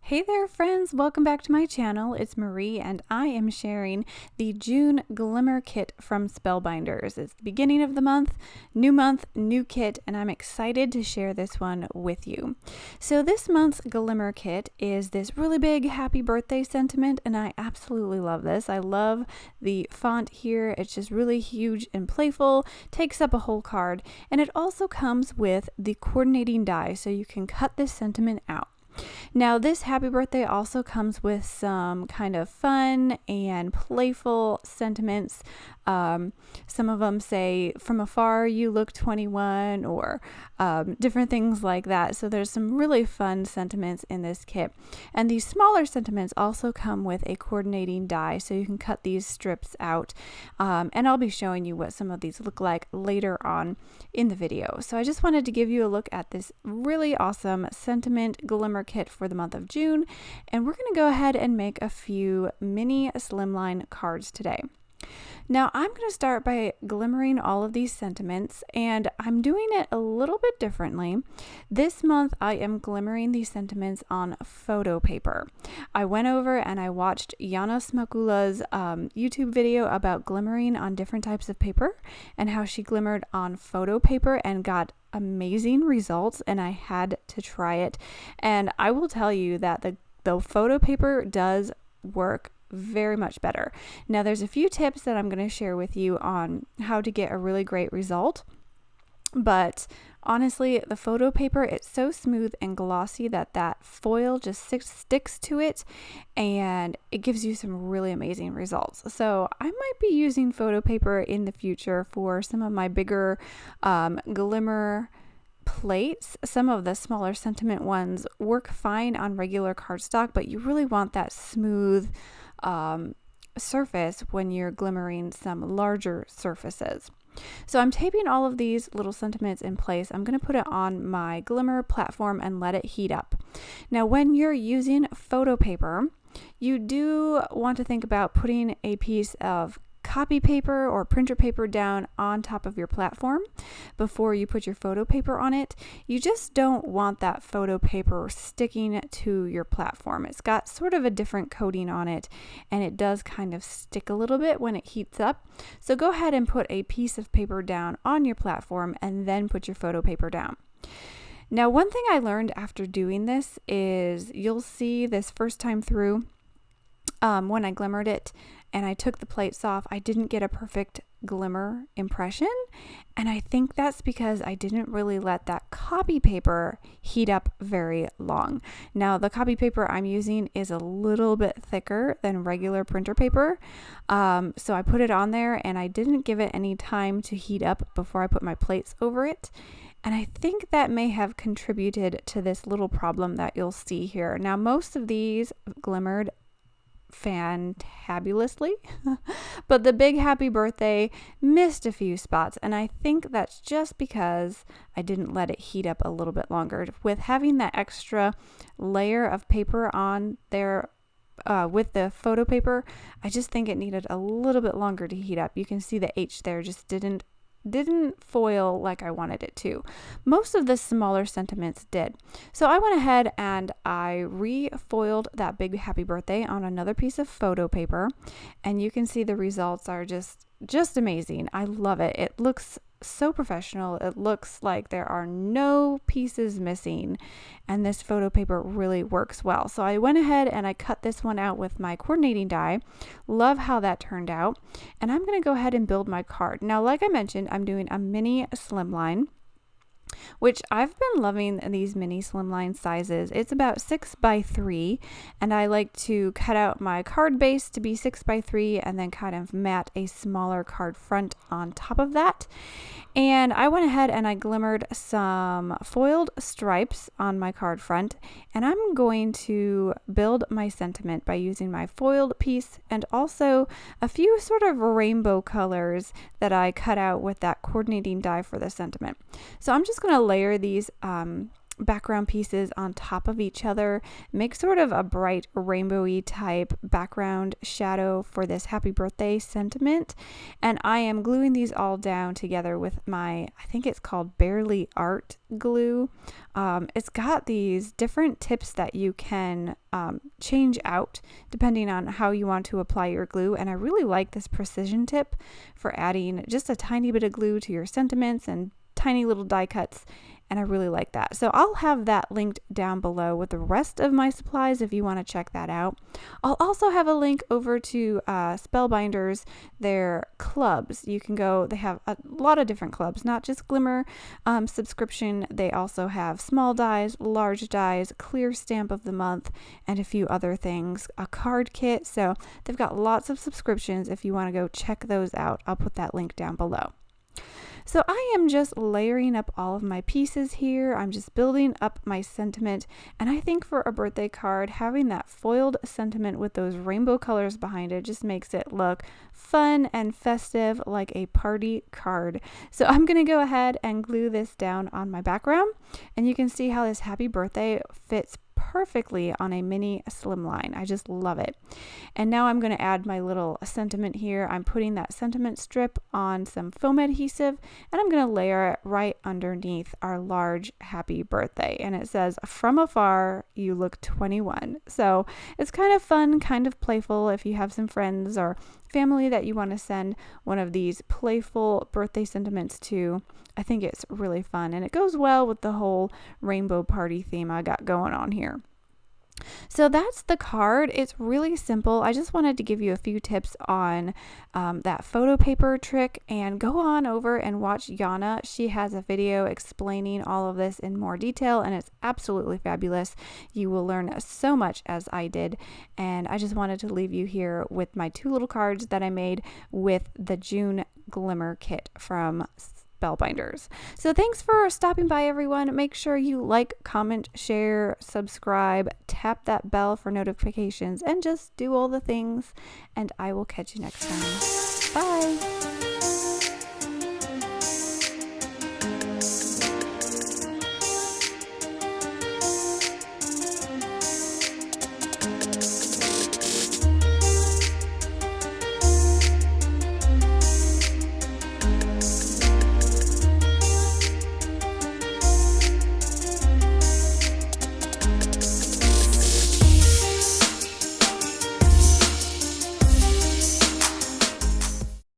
Hey there friends, welcome back to my channel. It's Marie and I am sharing the June Glimmer Kit from Spellbinders. It's the beginning of the month, new kit, and I'm excited to share this one with you. So this month's Glimmer Kit is this really big happy birthday sentiment, and I absolutely love this. I love the font here. It's just really huge and playful, takes up a whole card, and it also comes with the coordinating die so you can cut this sentiment out. Now this happy birthday also comes with some kind of fun and playful sentiments. Some of them say, "From afar you look 21," or different things like that. So there's some really fun sentiments in this kit. And these smaller sentiments also come with a coordinating die, so you can cut these strips out. And I'll be showing you what some of these look like later on in the video. So I just wanted to give you a look at this really awesome sentiment glimmer kit for the month of June. And we're going to go ahead and make a few mini slimline cards today. Now I'm going to start by glimmering all of these sentiments, and I'm doing it a little bit differently. This month I am glimmering these sentiments on photo paper. I went over and I watched Yana YouTube video about glimmering on different types of paper and how she glimmered on photo paper and got amazing results, and I had to try it. And I will tell you that the photo paper does work very much better. Now there's a few tips that I'm going to share with you on how to get a really great result, but honestly the photo paper, it's so smooth and glossy that foil just sticks to it, and it gives you some really amazing results. So I might be using photo paper in the future for some of my bigger glimmer plates. Some of the smaller sentiment ones work fine on regular cardstock, but you really want that smooth surface when you're glimmering some larger surfaces. So I'm taping all of these little sentiments in place. I'm going to put it on my glimmer platform and let it heat up. Now when you're using photo paper, you do want to think about putting a piece of copy paper or printer paper down on top of your platform before you put your photo paper on it. You just don't want that photo paper sticking to your platform. It's got sort of a different coating on it, and it does kind of stick a little bit when it heats up. So go ahead and put a piece of paper down on your platform and then put your photo paper down. Now, one thing I learned after doing this is you'll see this first time through, when I glimmered it and I took the plates off, I didn't get a perfect glimmer impression. And I think that's because I didn't really let that copy paper heat up very long. Now the copy paper I'm using is a little bit thicker than regular printer paper. So I put it on there and I didn't give it any time to heat up before I put my plates over it. And I think that may have contributed to this little problem that you'll see here. Now most of these glimmered fantabulously, but the big happy birthday missed a few spots, and I think that's just because I didn't let it heat up a little bit longer. With having that extra layer of paper on there with the photo paper, I just think it needed a little bit longer to heat up. You can see the H there just didn't foil like I wanted it to. Most of the smaller sentiments did. So I went ahead and I re-foiled that big happy birthday on another piece of photo paper, and you can see the results are just amazing. I love it. It looks so professional. It looks like there are no pieces missing, and this photo paper really works well. So I went ahead and I cut this one out with my coordinating die. Love how that turned out, and I'm going to go ahead and build my card. Now, like I mentioned, I'm doing a mini slimline, which I've been loving these mini slimline sizes. It's about 6 by 3, and I like to cut out my card base to be 6 by 3 and then kind of mat a smaller card front on top of that. And I went ahead and I glimmered some foiled stripes on my card front, and I'm going to build my sentiment by using my foiled piece and also a few sort of rainbow colors that I cut out with that coordinating die for the sentiment. So I'm just going to layer these background pieces on top of each other, make sort of a bright rainbowy type background shadow for this happy birthday sentiment. And I am gluing these all down together with my, I think it's called Barely Art glue. It's got these different tips that you can change out depending on how you want to apply your glue. And I really like this precision tip for adding just a tiny bit of glue to your sentiments and tiny little die cuts, and I really like that. So I'll have that linked down below with the rest of my supplies if you want to check that out. I'll also have a link over to Spellbinders, their clubs. You can go, they have a lot of different clubs, not just Glimmer subscription. They also have small dies, large dies, clear stamp of the month, and a few other things, a card kit. So they've got lots of subscriptions if you want to go check those out. I'll put that link down below. So I am just layering up all of my pieces here. I'm just building up my sentiment. And I think for a birthday card, having that foiled sentiment with those rainbow colors behind it just makes it look fun and festive, like a party card. So I'm going to go ahead and glue this down on my background. And you can see how this happy birthday fits perfectly on a mini Slimline. I just love it. And now I'm going to add my little sentiment here. I'm putting that sentiment strip on some foam adhesive, and I'm going to layer it right underneath our large happy birthday. And it says, "From afar, you look 21." So it's kind of fun, kind of playful if you have some friends or family that you want to send one of these playful birthday sentiments to. I think it's really fun, and it goes well with the whole rainbow party theme I got going on here. So that's the card. It's really simple. I just wanted to give you a few tips on that photo paper trick, and go on over and watch Yana. She has a video explaining all of this in more detail, and it's absolutely fabulous. You will learn so much as I did, and I just wanted to leave you here with my two little cards that I made with the June Glimmer Kit from Spellbinders. So thanks for stopping by, everyone. Make sure you like, comment, share, subscribe, tap that bell for notifications, and just do all the things, and I will catch you next time. Bye.